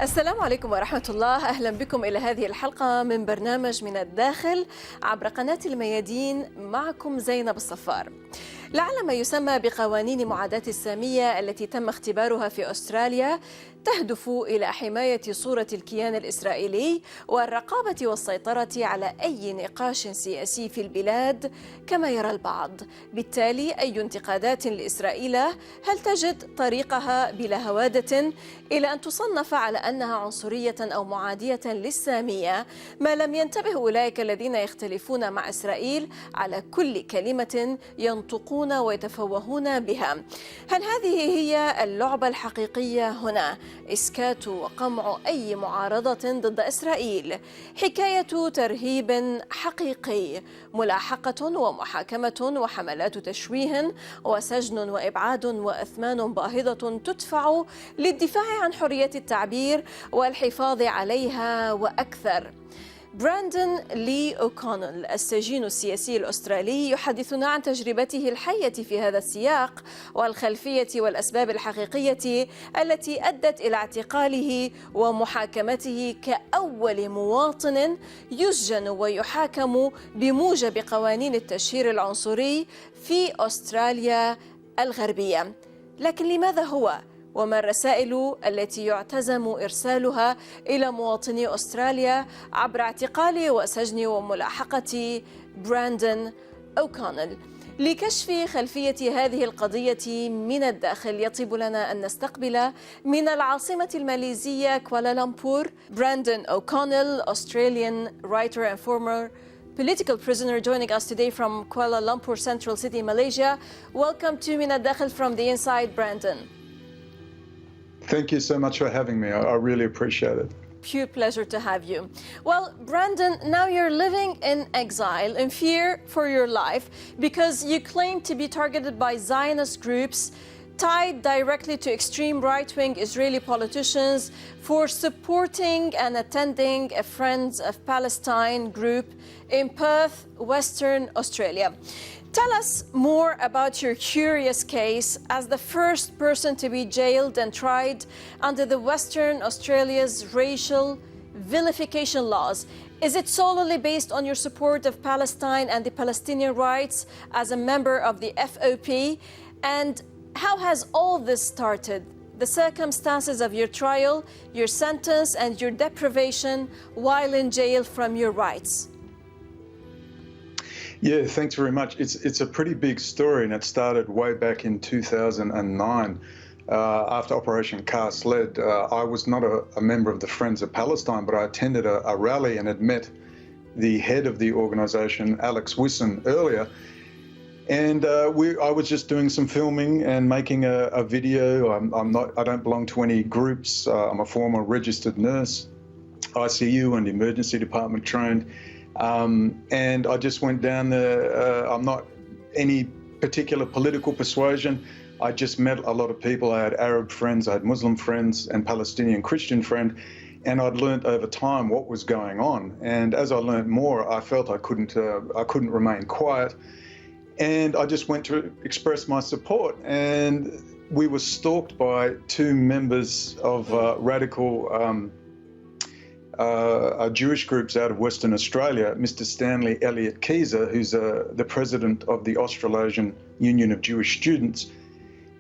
السلام عليكم ورحمة الله. أهلا بكم إلى هذه الحلقة من برنامج من الداخل عبر قناة الميادين. معكم زينب الصفار. لعل ما يسمى بقوانين معاداة السامية التي تم اختبارها في أستراليا تهدف إلى حماية صورة الكيان الإسرائيلي والرقابة والسيطرة على أي نقاش سياسي في البلاد كما يرى البعض. بالتالي أي انتقادات لإسرائيل هل تجد طريقها بلا هوادة إلى أن تصنف على أنها عنصرية أو معادية للسامية، ما لم ينتبه أولئك الذين يختلفون مع إسرائيل على كل كلمة ينطقون ويتفوهون بها. هل هذه هي اللعبة الحقيقية هنا؟ إسكات وقمع أي معارضة ضد إسرائيل، حكاية ترهيب حقيقي، ملاحقة ومحاكمة وحملات تشويه وسجن وإبعاد وأثمان باهظة تدفع للدفاع عن حرية التعبير والحفاظ عليها وأكثر. براندون اوكونل السجين السياسي الأسترالي يحدثنا عن تجربته الحية في هذا السياق والخلفية والأسباب الحقيقية التي أدت إلى اعتقاله ومحاكمته كأول مواطن يسجن ويحاكم بموجب قوانين التشهير العنصري في أستراليا الغربية. لكن لماذا هو؟ وما الرسائل التي يعتزم إرسالها إلى مواطني أستراليا عبر اعتقال وسجن وملاحقة براندون اوكونل؟ لكشف خلفية هذه القضية من الداخل يطيب لنا أن نستقبل من العاصمة الماليزية كوالالمبور براندون اوكونل, Australian writer and former political prisoner, joining us today from Kuala Lumpur, Central City, Malaysia. Welcome to من الداخل from the inside, Brandon. Thank you so much for having me. I really appreciate it. Pure pleasure to have you. Well, Brandon, now you're living in exile, in fear for your life, because you claim to be targeted by Zionist groups tied directly to extreme right-wing Israeli politicians for supporting and attending a Friends of Palestine group in Perth, Western Australia. Tell us more about your curious case as the first person to be jailed and tried under the Western Australia's racial vilification laws. Is it solely based on your support of Palestine and the Palestinian rights as a member of the FOP? And how has all this started? The circumstances of your trial, your sentence, and your deprivation while in jail from your rights. Yeah, thanks very much. It's a pretty big story, and it started way back in 2009 after Operation Cast Lead. I was not a member of the Friends of Palestine, but I attended a rally and had met the head of the organisation, Alex Wilson, earlier. And I was just doing some filming and making a video. I don't belong to any groups. I'm a former registered nurse, ICU and emergency department trained. And I just went down there. I'm not any particular political persuasion. I just met a lot of people. I had Arab friends, I had Muslim friends and Palestinian Christian friend, and I'd learnt over time what was going on. And as I learnt more, I felt I couldn't remain quiet. And I just went to express my support. And we were stalked by two members of radical Jewish groups out of Western Australia, Mr. Stanley Elliott Keyser, who's the president of the Australasian Union of Jewish Students,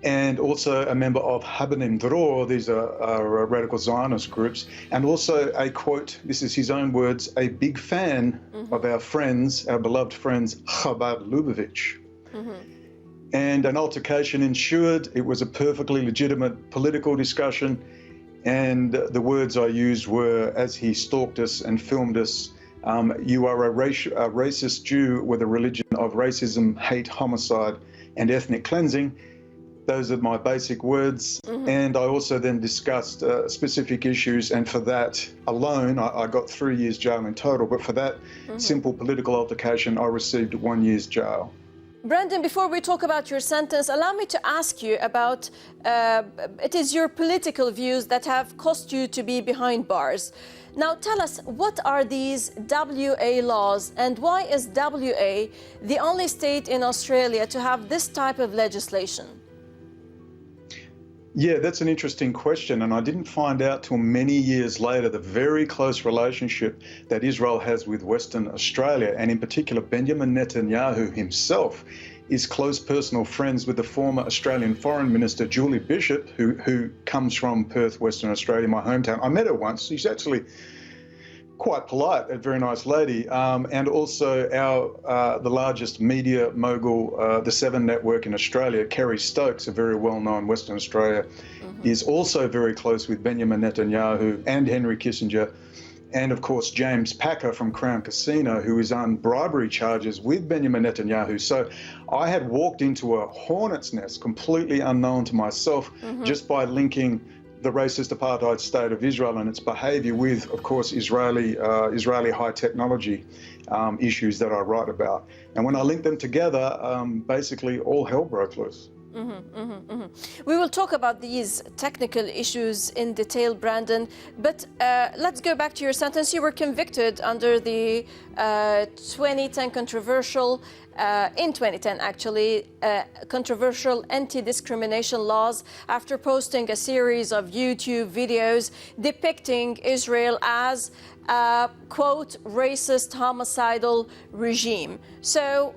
and also a member of Habanim Dror. These are radical Zionist groups, and also a quote, this is his own words, a big fan of our friends, our beloved friends, Chabad Lubavitch. And an altercation ensued. It was a perfectly legitimate political discussion. And the words I used were, as he stalked us and filmed us, you are a racist Jew with a religion of racism, hate, homicide, and ethnic cleansing. Those are my basic words. And I also then discussed specific issues. And for that alone, I got 3 years jail in total. But for that simple political altercation, I received 1 year's jail. Brandon, before we talk about your sentence, allow me to ask you about, it is your political views that have caused you to be behind bars. Now tell us, what are these WA laws and why is WA the only state in Australia to have this type of legislation? Yeah, that's an interesting question, and I didn't find out till many years later the very close relationship that Israel has with Western Australia, and in particular Benjamin Netanyahu himself is close personal friends with the former Australian Foreign Minister Julie Bishop, who comes from Perth, Western Australia, my hometown. I met her once. She's actually quite polite, a very nice lady, and also the largest media mogul, the Seven Network in Australia, Kerry Stokes, a very well-known Western Australia, is also very close with Benjamin Netanyahu and Henry Kissinger, and of course James Packer from Crown Casino, who is on bribery charges with Benjamin Netanyahu. So I had walked into a hornet's nest completely unknown to myself just by linking the racist apartheid state of Israel and its behaviour with, of course, Israeli high technology issues that I write about. And when I linked them together, basically all hell broke loose. We will talk about these technical issues in detail, Brandon, but let's go back to your sentence. You were convicted under the 2010 controversial, in 2010 actually, controversial anti-discrimination laws after posting a series of YouTube videos depicting Israel as a, quote, racist, homicidal regime. So,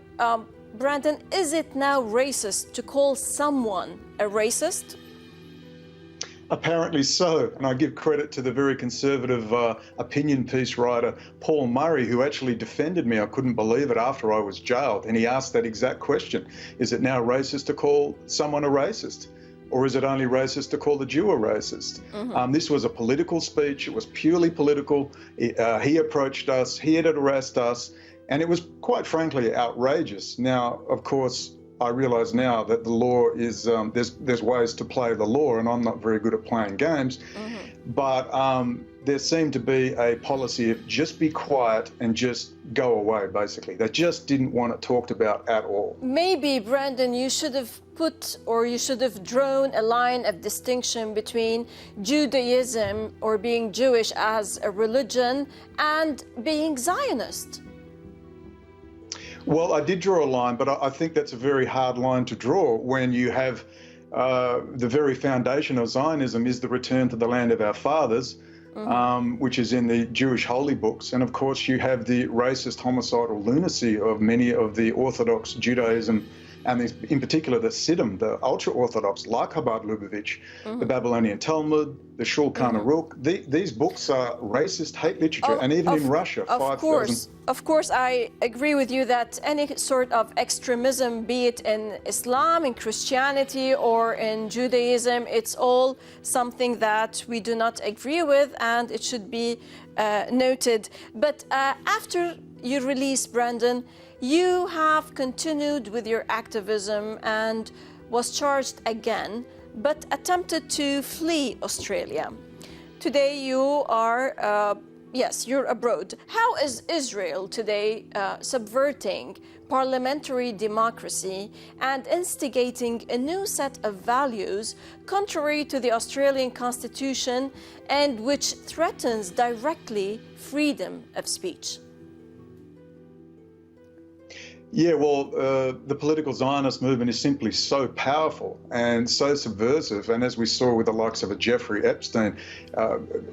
Brandon, is it now racist to call someone a racist? Apparently so, and I give credit to the very conservative opinion piece writer Paul Murray, who actually defended me. I couldn't believe it after I was jailed, and he asked that exact question. Is it now racist to call someone a racist? Or is it only racist to call the Jew a racist? This was a political speech. It was purely political. He approached us, he had harassed us, and it was quite frankly outrageous. Now, of course, I realise now that the law is, there's ways to play the law, and I'm not very good at playing games, but there seemed to be a policy of just be quiet and just go away, basically. They just didn't want it talked about at all. Maybe, Brandon, you should have put, or you should have drawn a line of distinction between Judaism or being Jewish as a religion and being Zionist. Well, I did draw a line, but I think that's a very hard line to draw when you have the very foundation of Zionism is the return to the land of our fathers, which is in the Jewish holy books. And of course, you have the racist, homicidal lunacy of many of the Orthodox Judaism, and in particular the Siddim, the ultra-Orthodox, like Chabad Lubavitch, the Babylonian Talmud, the Shulchan Aruch. These books are racist hate literature, and even in Russia, 5,000. Of course, I agree with you that any sort of extremism, be it in Islam, in Christianity, or in Judaism, it's all something that we do not agree with, and it should be noted. But after you release, Brandon, you have continued with your activism and was charged again, but attempted to flee Australia. Today you are, yes, you're abroad. How is Israel today subverting parliamentary democracy and instigating a new set of values contrary to the Australian Constitution and which threatens directly freedom of speech? Yeah, well, the political Zionist movement is simply so powerful and so subversive. And as we saw with the likes of a Jeffrey Epstein,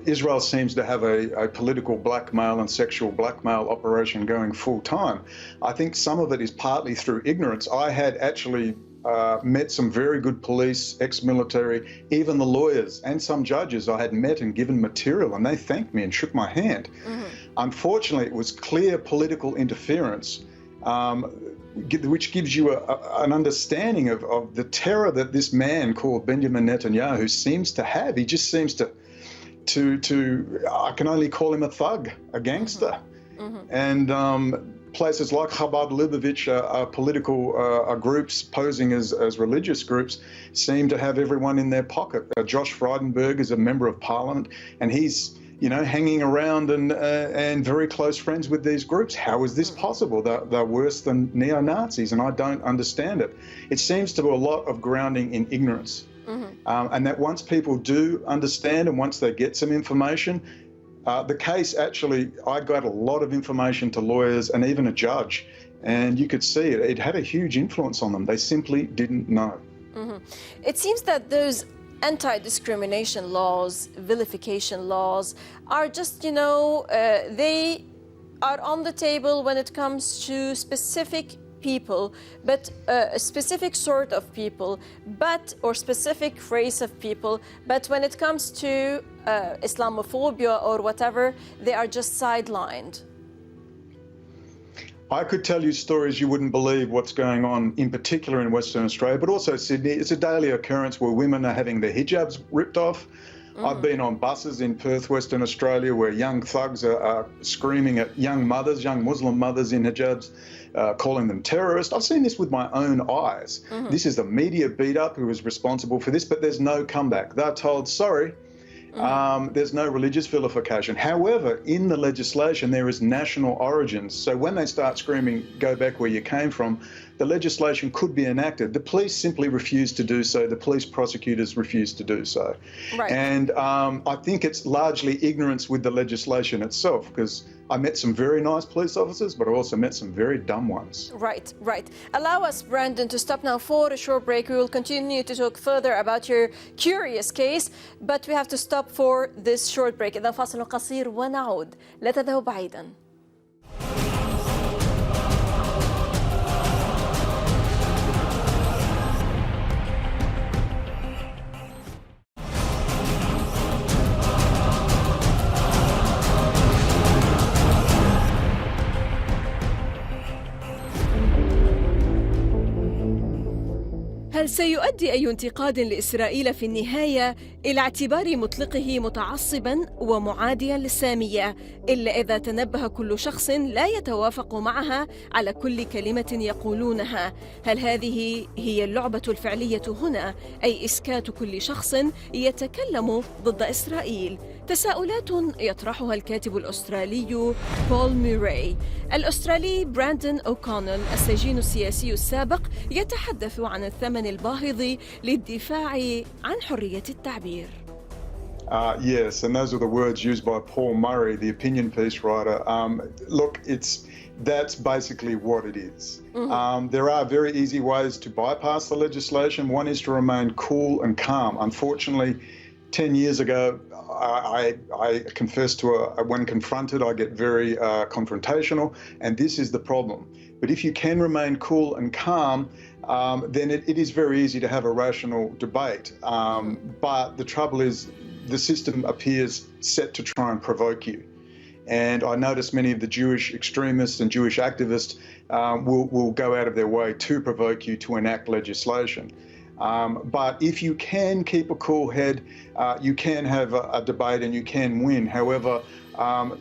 Israel seems to have a political blackmail and sexual blackmail operation going full time. I think some of it is partly through ignorance. I had actually met some very good police, ex-military, even the lawyers and some judges I had met and given material, and they thanked me and shook my hand. Unfortunately, it was clear political interference, which gives you an understanding of the terror that this man called Benjamin Netanyahu seems to have. He just seems to I can only call him a thug, a gangster. And places like Chabad Lubavitch are political groups posing as religious groups seem to have everyone in their pocket. Josh Frydenberg is a member of parliament, and he's hanging around and very close friends with these groups. How is this possible? They're worse than neo-Nazis, and I don't understand it. It seems to be a lot of grounding in ignorance. And that once people do understand and once they get some information, the case actually, I got a lot of information to lawyers and even a judge, and you could see it. It had a huge influence on them. They simply didn't know. It seems that those anti-discrimination laws, vilification laws are just, they are on the table when it comes to specific people, but a specific sort of people, or specific race of people. But when it comes to Islamophobia or whatever, they are just sidelined. I could tell you stories you wouldn't believe what's going on, in particular in Western Australia, but also Sydney. It's a daily occurrence where women are having their hijabs ripped off. I've been on buses in Perth, Western Australia, where young thugs are screaming at young mothers, young Muslim mothers in hijabs, calling them terrorists. I've seen this with my own eyes. This is the media beat-up who is responsible for this, but there's no comeback. They're told, sorry, there's no religious vilification. However, in the legislation, there is national origins. So when they start screaming, go back where you came from, the legislation could be enacted. The police simply refuse to do so. The police prosecutors refuse to do so. Right. And I think it's largely ignorance with the legislation itself, because I met some very nice police officers, but I also met some very dumb ones. Right. Allow us, براندون, to stop now for a short break. We will continue to talk further about your curious case, but we have to stop for this short break. إذا فاصل قصير ونعود. لا تذهبوا بعيدا. هل سيؤدي أي انتقاد لإسرائيل في النهاية إلى اعتبار مطلقه متعصباً ومعادياً للسامية، إلا إذا تنبه كل شخص لا يتوافق معها على كل كلمة يقولونها؟ هل هذه هي اللعبة الفعلية هنا، أي إسكات كل شخص يتكلم ضد إسرائيل؟ تساؤلات يطرحها الكاتب الأسترالي بول ميراي. الأسترالي براندون اوكونل السجين السياسي السابق يتحدث عن الثمن الباهظ للدفاع عن حرية التعبير. Yes, and those are the words used by Paul Murray, the opinion piece writer. Look, that's basically what it is. There are very easy ways to bypass the legislation. One is to remain cool and calm. Unfortunately, 10 years ago, I confess to when confronted, I get very confrontational, and this is the problem. But if you can remain cool and calm, then it is very easy to have a rational debate. But the trouble is, the system appears set to try and provoke you. And I notice many of the Jewish extremists and Jewish activists will go out of their way to provoke you to enact legislation. But if you can keep a cool head, you can have a debate and you can win. However,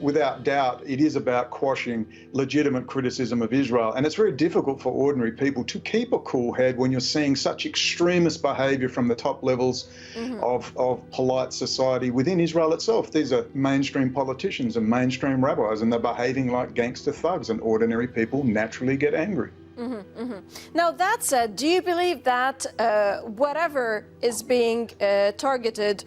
without doubt, it is about quashing legitimate criticism of Israel. And it's very difficult for ordinary people to keep a cool head when you're seeing such extremist behavior from the top levels of polite society within Israel itself. These are mainstream politicians and mainstream rabbis, and they're behaving like gangster thugs, and ordinary people naturally get angry. Now, that said, do you believe that whatever is being targeted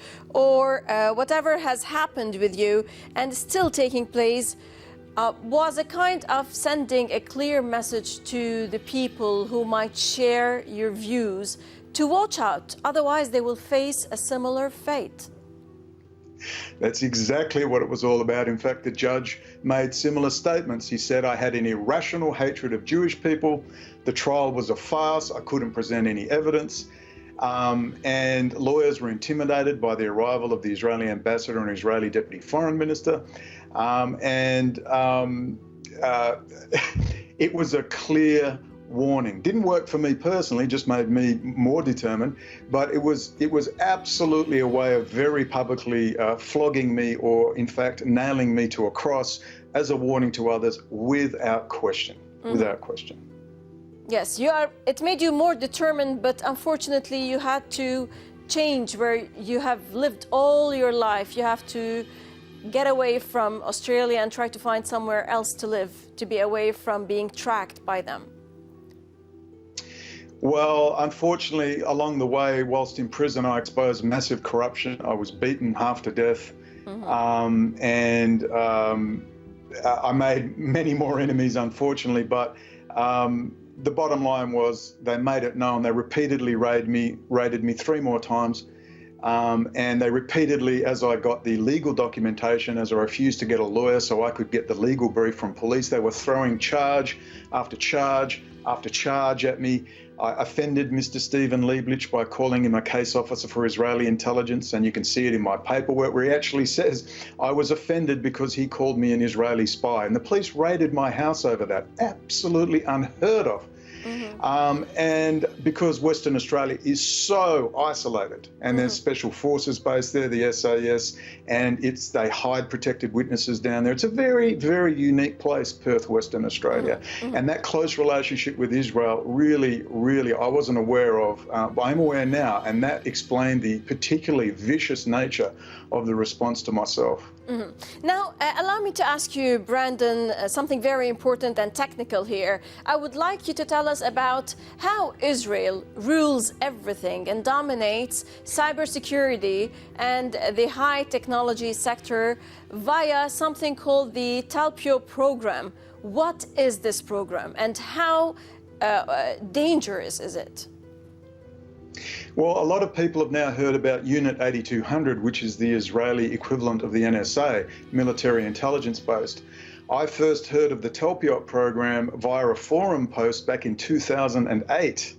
or whatever has happened with you and still taking place was a kind of sending a clear message to the people who might share your views to watch out, otherwise they will face a similar fate? That's exactly what it was all about. In fact, the judge made similar statements. He said, I had an irrational hatred of Jewish people. The trial was a farce. I couldn't present any evidence. And lawyers were intimidated by the arrival of the Israeli ambassador and Israeli deputy foreign minister. It was a clear warning. Didn't work for me personally, just made me more determined, but it was absolutely a way of very publicly flogging me, or in fact nailing me to a cross as a warning to others without question. Without question. Yes, it made you more determined, but unfortunately you had to change where you have lived all your life. You have to get away from Australia and try to find somewhere else to live, to be away from being tracked by them. Well, unfortunately, along the way, whilst in prison, I exposed massive corruption. I was beaten half to death. I made many more enemies, unfortunately. But the bottom line was they made it known. They repeatedly raided me 3 more times. And they repeatedly, as I got the legal documentation, as I refused to get a lawyer so I could get the legal brief from police, they were throwing charge after charge after charge at me. I offended Mr. Stephen Lieblich by calling him a case officer for Israeli intelligence, and you can see it in my paperwork where he actually says I was offended because he called me an Israeli spy. And the police raided my house over that. Absolutely unheard of. And because Western Australia is so isolated, and there's special forces based there, the SAS, and they hide protected witnesses down there. It's a very, very unique place, Perth, Western Australia. And that close relationship with Israel really, really, I wasn't aware of, but I'm aware now, and that explained the particularly vicious nature of the response to myself. Now, allow me to ask you, براندون, something very important and technical here. I would like you to tell us about how Israel rules everything and dominates cybersecurity and the high technology sector via something called the Talpio program. What is this program and how dangerous is it? Well, a lot of people have now heard about Unit 8200, which is the Israeli equivalent of the NSA, military intelligence based. I first heard of the Talpiot program via a forum post back in 2008,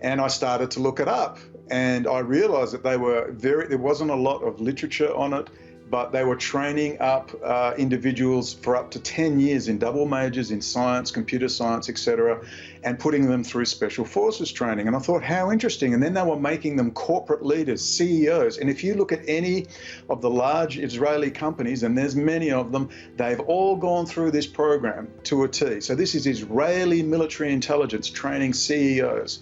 and I started to look it up, and I realized that there wasn't a lot of literature on it, but they were training up individuals for up to 10 years in double majors in science, computer science, etc., and putting them through special forces training. And I thought, how interesting. And then they were making them corporate leaders, CEOs. And if you look at any of the large Israeli companies, and there's many of them, they've all gone through this program to a T. So this is Israeli military intelligence training CEOs.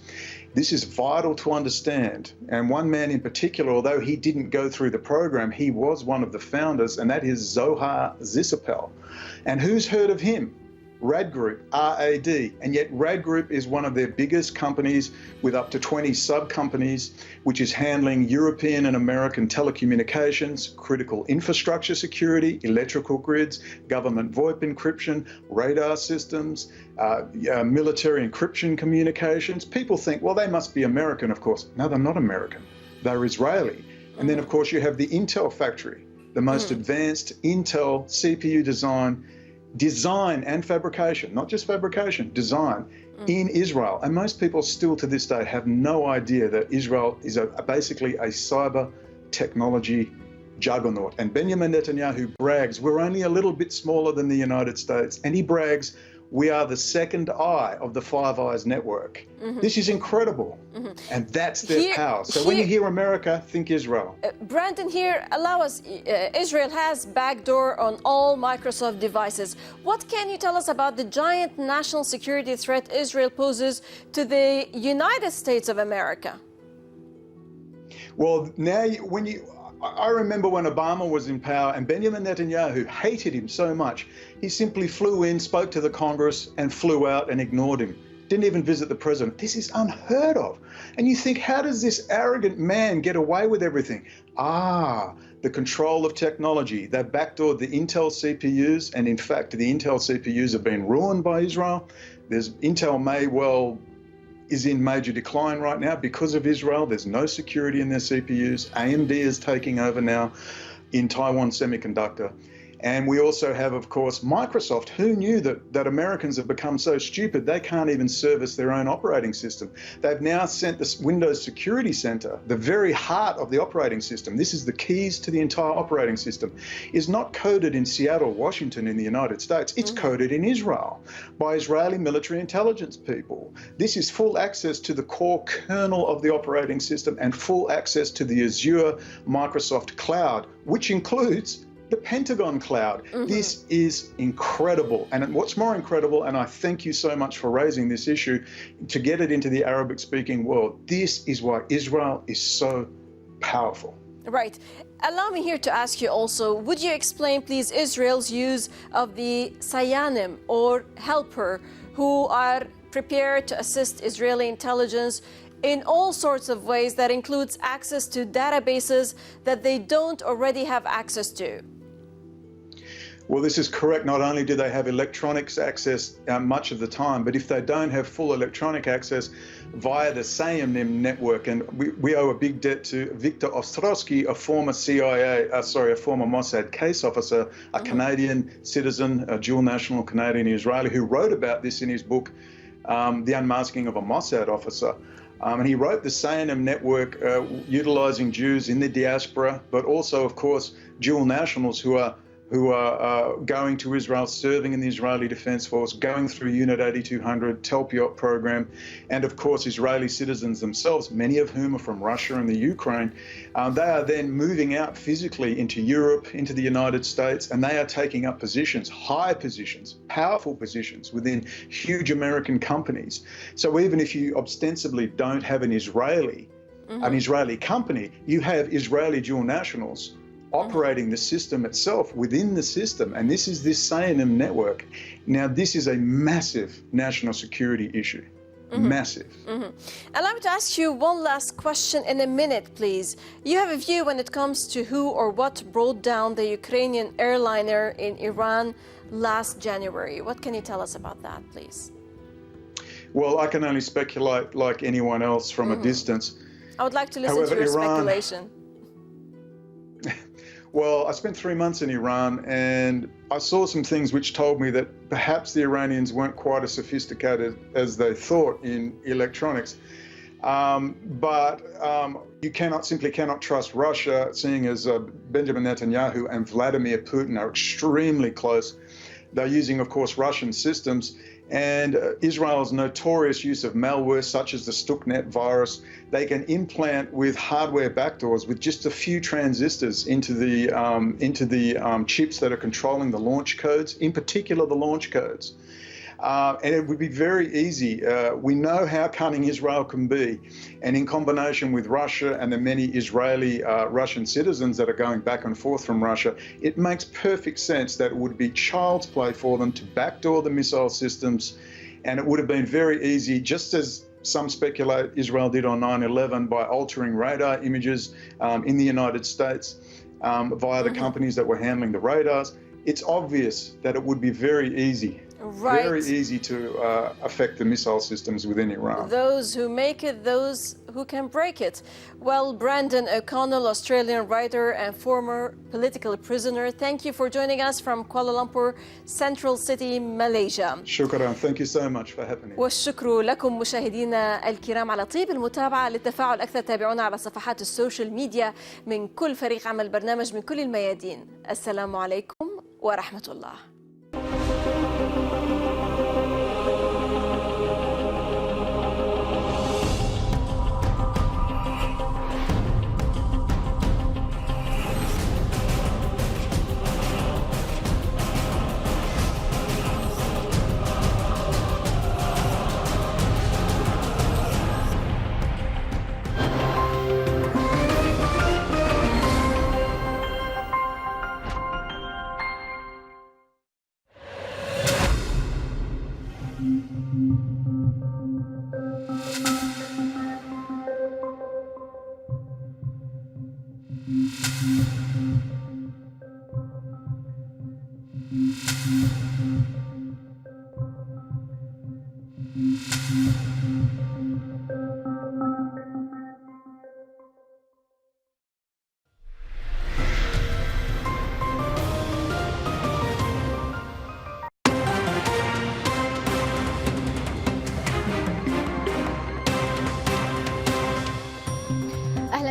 This is vital to understand. And one man in particular, although he didn't go through the program, he was one of the founders, and that is Zohar Zisapel. And who's heard of him? Rad Group, RAD. And yet Rad Group is one of their biggest companies with up to 20 sub-companies, which is handling European and American telecommunications, critical infrastructure security, electrical grids, government VoIP encryption, radar systems, military encryption communications. People think, well, they must be American, of course. No, they're not American. They're Israeli. And then, of course, you have the Intel factory, the most advanced Intel CPU design and fabrication, not just fabrication, design in Israel. And most people still to this day have no idea that Israel is basically a cyber technology juggernaut. And Benjamin Netanyahu brags, we're only a little bit smaller than the United States. And he brags, we are the second eye of the Five Eyes network. This is incredible. And that's their power. So when you hear America, think Israel. براندون, here, allow us, Israel has backdoor on all Microsoft devices. What can you tell us about the giant national security threat Israel poses to the United States of America? Well, now I remember when Obama was in power and Benjamin Netanyahu hated him so much, he simply flew in, spoke to the Congress and flew out and ignored him. Didn't even visit the president. This is unheard of. And you think, how does this arrogant man get away with everything? The control of technology. They backdoored the Intel CPUs, and in fact, the Intel CPUs have been ruined by Israel. Intel is in major decline right now because of Israel. There's no security in their CPUs. AMD is taking over now in Taiwan Semiconductor. And we also have, of course, Microsoft. Who knew that Americans have become so stupid they can't even service their own operating system? They've now sent this Windows Security Center, the very heart of the operating system. This is the keys to the entire operating system. Is not coded in Seattle, Washington in the United States. It's coded in Israel by Israeli military intelligence people. This is full access to the core kernel of the operating system and full access to the Azure Microsoft cloud, which includes the Pentagon cloud. This is incredible. And what's more incredible, and I thank you so much for raising this issue, to get it into the Arabic-speaking world, this is why Israel is so powerful. Right. Allow me here to ask you also, would you explain, please, Israel's use of the Sayanim, or helper, who are prepared to assist Israeli intelligence in all sorts of ways that includes access to databases that they don't already have access to? Well, this is correct. Not only do they have electronics access much of the time, but if they don't have full electronic access via the SAMNIM network, and we owe a big debt to Viktor Ostrovsky, a former a former Mossad case officer, a Canadian citizen, a dual national Canadian Israeli, who wrote about this in his book, The Unmasking of a Mossad Officer. And he wrote the SANM network utilizing Jews in the diaspora, but also, of course, dual nationals who are going to Israel, serving in the Israeli Defense Force, going through Unit 8200, Telpiot program, and of course Israeli citizens themselves, many of whom are from Russia and the Ukraine. They are then moving out physically into Europe, into the United States, and they are taking up positions, high positions, powerful positions within huge American companies. So even if you ostensibly don't have an Israeli company, you have Israeli dual nationals operating the system itself within the system, and this is this SANM network. Now, this is a massive national security issue. Massive. Allow me to ask you one last question in a minute, please. You have a view when it comes to who or what brought down the Ukrainian airliner in Iran last January. What can you tell us about that, please? Well, I can only speculate like anyone else from a distance. I would like to listen to your speculation. Well, I spent 3 months in Iran, and I saw some things which told me that perhaps the Iranians weren't quite as sophisticated as they thought in electronics. But you simply cannot trust Russia, seeing as Benjamin Netanyahu and Vladimir Putin are extremely close. They're using, of course, Russian systems. And Israel's notorious use of malware, such as the Stuxnet virus, they can implant with hardware backdoors with just a few transistors into the chips that are controlling the launch codes, in particular the launch codes. And it would be very easy. We know how cunning Israel can be. And in combination with Russia and the many Israeli Russian citizens that are going back and forth from Russia, it makes perfect sense that it would be child's play for them to backdoor the missile systems. And it would have been very easy, just as some speculate Israel did on 9/11 by altering radar images in the United States via the companies that were handling the radars. It's obvious that it would be very easy. Right. Very easy to affect the missile systems within Iran. Those who make it, those who can break it. Well, براندون, O'Connell, Australian writer and former political prisoner, thank you for joining us from Kuala Lumpur, Central City, Malaysia. Shukran. Thank you so much for having me. والشكر لكم مشاهدينا الكرام على طيب المتابعة. للتفاعل أكثر تابعونا على صفحات السوشيال ميديا من كل فريق عمل برنامج من كل الميادين. السلام عليكم ورحمة الله.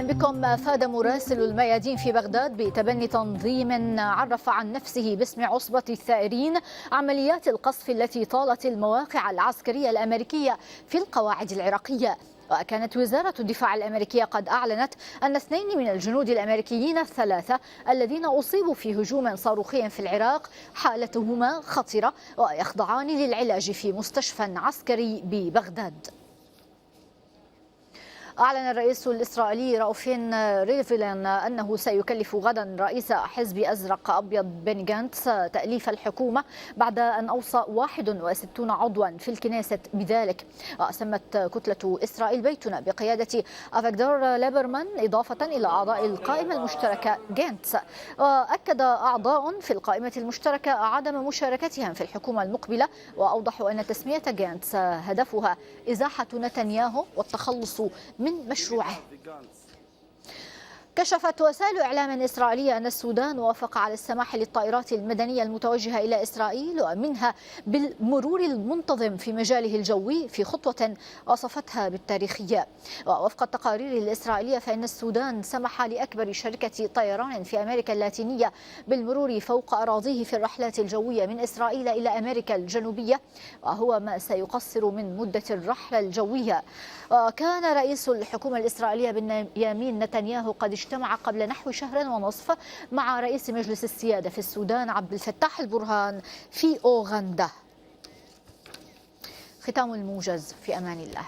بكم. فاد مراسل الميادين في بغداد بتبني تنظيم عرف عن نفسه باسم عصبة الثائرين عمليات القصف التي طالت المواقع العسكرية الأمريكية في القواعد العراقية. وكانت وزارة الدفاع الأمريكية قد أعلنت أن 2 من الجنود الأمريكيين الثلاثة الذين أصيبوا في هجوم صاروخي في العراق حالتهما خطرة ويخضعان للعلاج في مستشفى عسكري ببغداد. أعلن الرئيس الإسرائيلي راوفين ريفلين أنه سيكلف غدا رئيس حزب أزرق أبيض بني غانتس تأليف الحكومة بعد أن أوصى 61 عضوا في الكنيست بذلك. سمت كتلة إسرائيل بيتنا بقيادة أفيغدور ليبرمان إضافة إلى أعضاء القائمة المشتركة غانتس. وأكد أعضاء في القائمة المشتركة عدم مشاركتهم في الحكومة المقبلة، وأوضحوا أن تسمية غانتس هدفها إزاحة نتنياهو والتخلص من مشروعه. كشفت وسائل إعلام إسرائيلية أن السودان وافق على السماح للطائرات المدنية المتوجهة إلى إسرائيل ومنها بالمرور المنتظم في مجاله الجوي في خطوة وصفتها بالتاريخية. ووفق التقارير الإسرائيلية فإن السودان سمح لأكبر شركة طيران في أمريكا اللاتينية بالمرور فوق أراضيه في الرحلات الجوية من إسرائيل إلى أمريكا الجنوبية، وهو ما سيقصر من مدة الرحلة الجوية. وكان رئيس الحكومة الإسرائيلية بنيامين نتنياهو قد اجتمع قبل نحو شهر ونصف مع رئيس مجلس السيادة في السودان عبد الفتاح البرهان في أوغندا. ختام الموجز، في أمان الله.